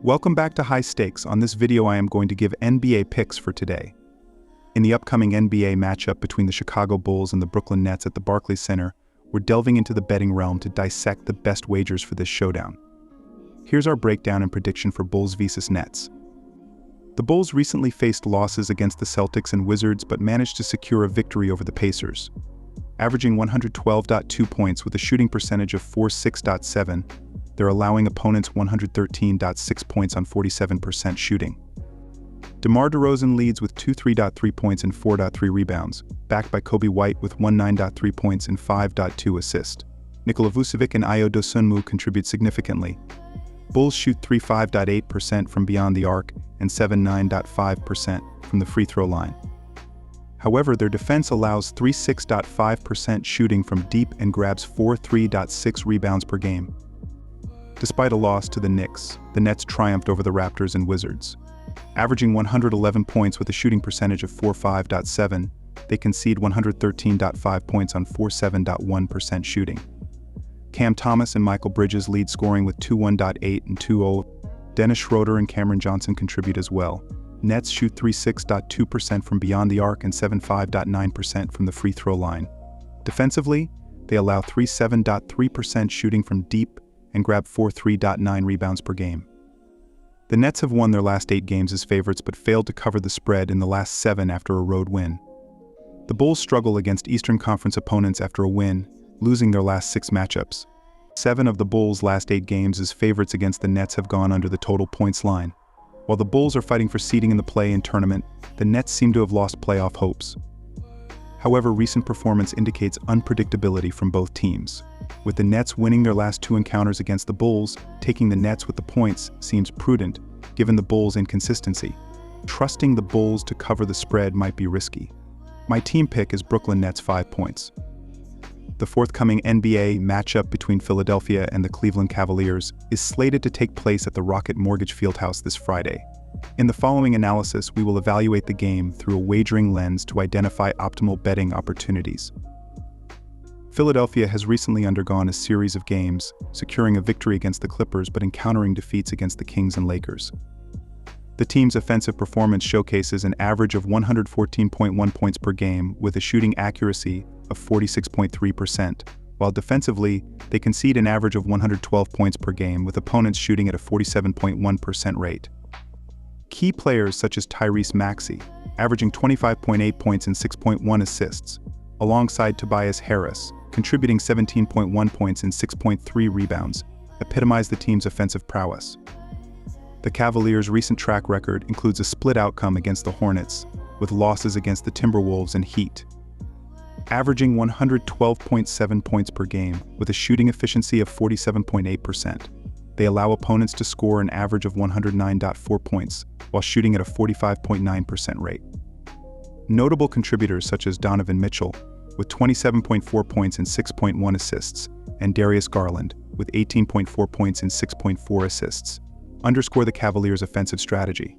Welcome back to High Stakes. On this video I am going to give NBA picks for today. In the upcoming NBA matchup between the Chicago Bulls and the Brooklyn Nets at the Barclays Center, we're delving into the betting realm to dissect the best wagers for this showdown. Here's our breakdown and prediction for Bulls vs Nets. The Bulls recently faced losses against the Celtics and Wizards but managed to secure a victory over the Pacers. Averaging 112.2 points with a shooting percentage of 46.7, they're allowing opponents 113.6 points on 47% shooting. DeMar DeRozan leads with 23.3 points and 4.3 rebounds, backed by Coby White with 19.3 points and 5.2 assists. Nikola Vucevic and Ayo Dosunmu contribute significantly. Bulls shoot 35.8% from beyond the arc and 79.5% from the free throw line. However, their defense allows 36.5% shooting from deep and grabs 43.6 rebounds per game. Despite a loss to the Knicks, the Nets triumphed over the Raptors and Wizards. Averaging 111 points with a shooting percentage of 45.7, they concede 113.5 points on 47.1% shooting. Cam Thomas and Michael Bridges lead scoring with 21.8 and 2.0. Dennis Schroeder and Cameron Johnson contribute as well. Nets shoot 36.2% from beyond the arc and 75.9% from the free throw line. Defensively, they allow 37.3% shooting from deep and grab 43.9 rebounds per game. The Nets have won their last 8 games as favorites but failed to cover the spread in the last 7 after a road win. The Bulls struggle against Eastern Conference opponents after a win, losing their last 6 matchups. 7 of the Bulls' last 8 games as favorites against the Nets have gone under the total points line. While the Bulls are fighting for seeding in the play-in tournament, the Nets seem to have lost playoff hopes. However, recent performance indicates unpredictability from both teams. With the Nets winning their last 2 encounters against the Bulls, taking the Nets with the points seems prudent, given the Bulls' inconsistency. Trusting the Bulls to cover the spread might be risky. My team pick is Brooklyn Nets 5 points. The forthcoming NBA matchup between Philadelphia and the Cleveland Cavaliers is slated to take place at the Rocket Mortgage Fieldhouse this Friday. In the following analysis, we will evaluate the game through a wagering lens to identify optimal betting opportunities. Philadelphia has recently undergone a series of games, securing a victory against the Clippers but encountering defeats against the Kings and Lakers. The team's offensive performance showcases an average of 114.1 points per game with a shooting accuracy of 46.3%, while defensively, they concede an average of 112 points per game with opponents shooting at a 47.1% rate. Key players such as Tyrese Maxey, averaging 25.8 points and 6.1 assists, alongside Tobias Harris, contributing 17.1 points and 6.3 rebounds, epitomize the team's offensive prowess. The Cavaliers' recent track record includes a split outcome against the Hornets, with losses against the Timberwolves and Heat. Averaging 112.7 points per game with a shooting efficiency of 47.8%, they allow opponents to score an average of 109.4 points while shooting at a 45.9% rate. Notable contributors such as Donovan Mitchell, with 27.4 points and 6.1 assists, and Darius Garland, with 18.4 points and 6.4 assists, underscore the Cavaliers' offensive strategy.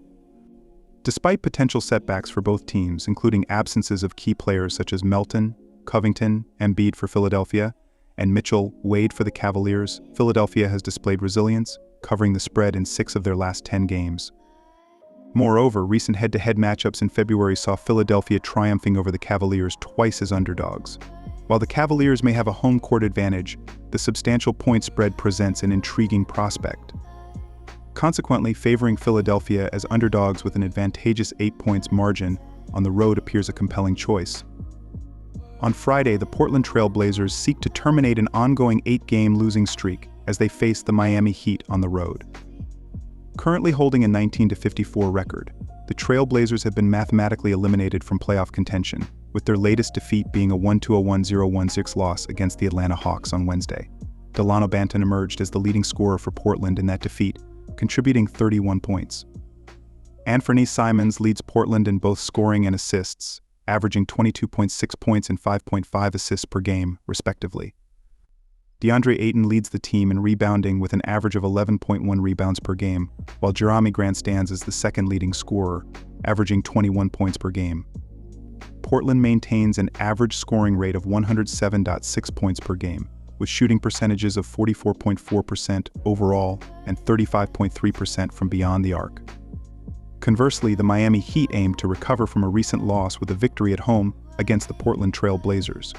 Despite potential setbacks for both teams, including absences of key players such as Melton, Covington, Embiid for Philadelphia, and Mitchell, Wade for the Cavaliers, Philadelphia has displayed resilience, covering the spread in 6 of their last 10 games. Moreover, recent head-to-head matchups in February saw Philadelphia triumphing over the Cavaliers twice as underdogs. While the Cavaliers may have a home court advantage, the substantial point spread presents an intriguing prospect. Consequently, favoring Philadelphia as underdogs with an advantageous 8 points margin on the road appears a compelling choice. On Friday, the Portland Trail Blazers seek to terminate an ongoing 8-game losing streak as they face the Miami Heat on the road. Currently holding a 19-54 record, the Trail Blazers have been mathematically eliminated from playoff contention, with their latest defeat being a 1-1-0-1-6 loss against the Atlanta Hawks on Wednesday. Delano Banton emerged as the leading scorer for Portland in that defeat, contributing 31 points. Anfernee Simons leads Portland in both scoring and assists, averaging 22.6 points and 5.5 assists per game, respectively. DeAndre Ayton leads the team in rebounding with an average of 11.1 rebounds per game, while Jerami Grant stands as the second leading scorer, averaging 21 points per game. Portland maintains an average scoring rate of 107.6 points per game, with shooting percentages of 44.4% overall and 35.3% from beyond the arc. Conversely, the Miami Heat aimed to recover from a recent loss with a victory at home against the Portland Trail Blazers.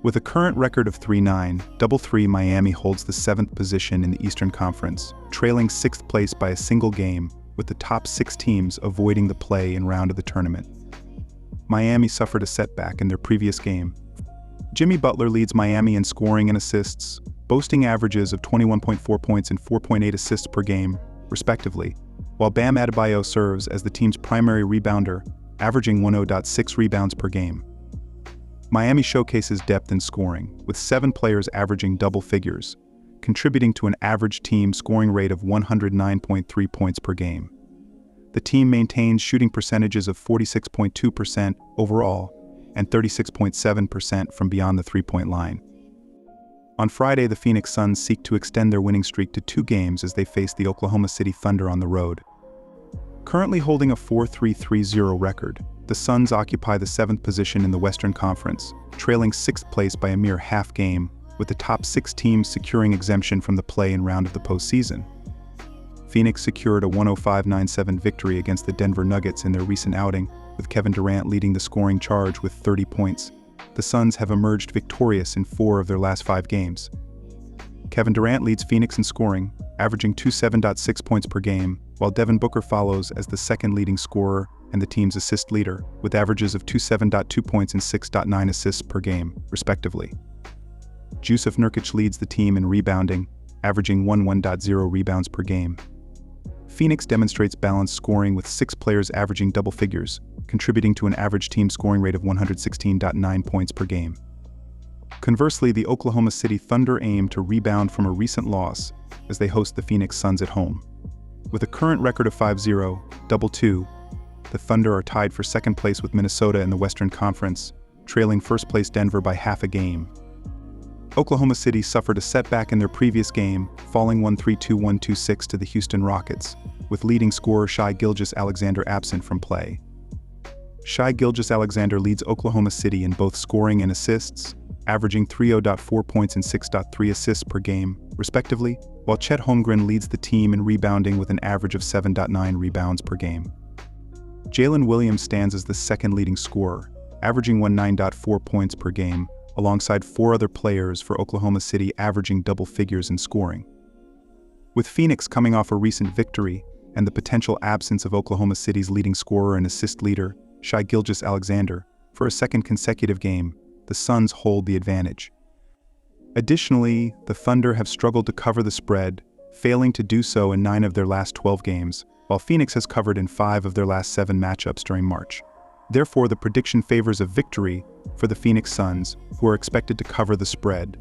With a current record of 3-9, Miami holds the 7th position in the Eastern Conference, trailing 6th place by a single game, with the top 6 teams avoiding the play-in round of the tournament. Miami suffered a setback in their previous game. Jimmy Butler leads Miami in scoring and assists, boasting averages of 21.4 points and 4.8 assists per game, respectively, while Bam Adebayo serves as the team's primary rebounder, averaging 10.6 rebounds per game. Miami showcases depth in scoring, with 7 players averaging double figures, contributing to an average team scoring rate of 109.3 points per game. The team maintains shooting percentages of 46.2% overall and 36.7% from beyond the three-point line. On Friday, the Phoenix Suns seek to extend their winning streak to 2 games as they face the Oklahoma City Thunder on the road. Currently holding a 4-3-3-0 record, the Suns occupy the 7th position in the Western Conference, trailing 6th place by a mere half game, with the top 6 teams securing exemption from the play-in round of the postseason. Phoenix secured a 105-97 victory against the Denver Nuggets in their recent outing, with Kevin Durant leading the scoring charge with 30 points. The Suns have emerged victorious in 4 of their last 5 games. Kevin Durant leads Phoenix in scoring, averaging 27.6 points per game, while Devin Booker follows as the second leading scorer and the team's assist leader, with averages of 27.2 points and 6.9 assists per game, respectively. Jusuf Nurkic leads the team in rebounding, averaging 11.0 rebounds per game. Phoenix demonstrates balanced scoring with 6 players averaging double figures, contributing to an average team scoring rate of 116.9 points per game. Conversely, the Oklahoma City Thunder aim to rebound from a recent loss as they host the Phoenix Suns at home. With a current record of 5-0, the Thunder are tied for second place with Minnesota in the Western Conference, trailing first place Denver by half a game. Oklahoma City suffered a setback in their previous game, falling 132-126 to the Houston Rockets, with leading scorer Shai Gilgeous-Alexander absent from play. Shai Gilgeous-Alexander leads Oklahoma City in both scoring and assists, averaging 30.4 points and 6.3 assists per game, respectively, while Chet Holmgren leads the team in rebounding with an average of 7.9 rebounds per game. Jalen Williams stands as the second leading scorer, averaging 9.4 points per game, alongside 4 other players for Oklahoma City averaging double figures in scoring. With Phoenix coming off a recent victory and the potential absence of Oklahoma City's leading scorer and assist leader, Shai Gilgeous-Alexander, for a second consecutive game, the Suns hold the advantage. Additionally, the Thunder have struggled to cover the spread, failing to do so in 9 of their last 12 games, while Phoenix has covered in 5 of their last 7 matchups during March. Therefore, the prediction favors a victory for the Phoenix Suns, who are expected to cover the spread,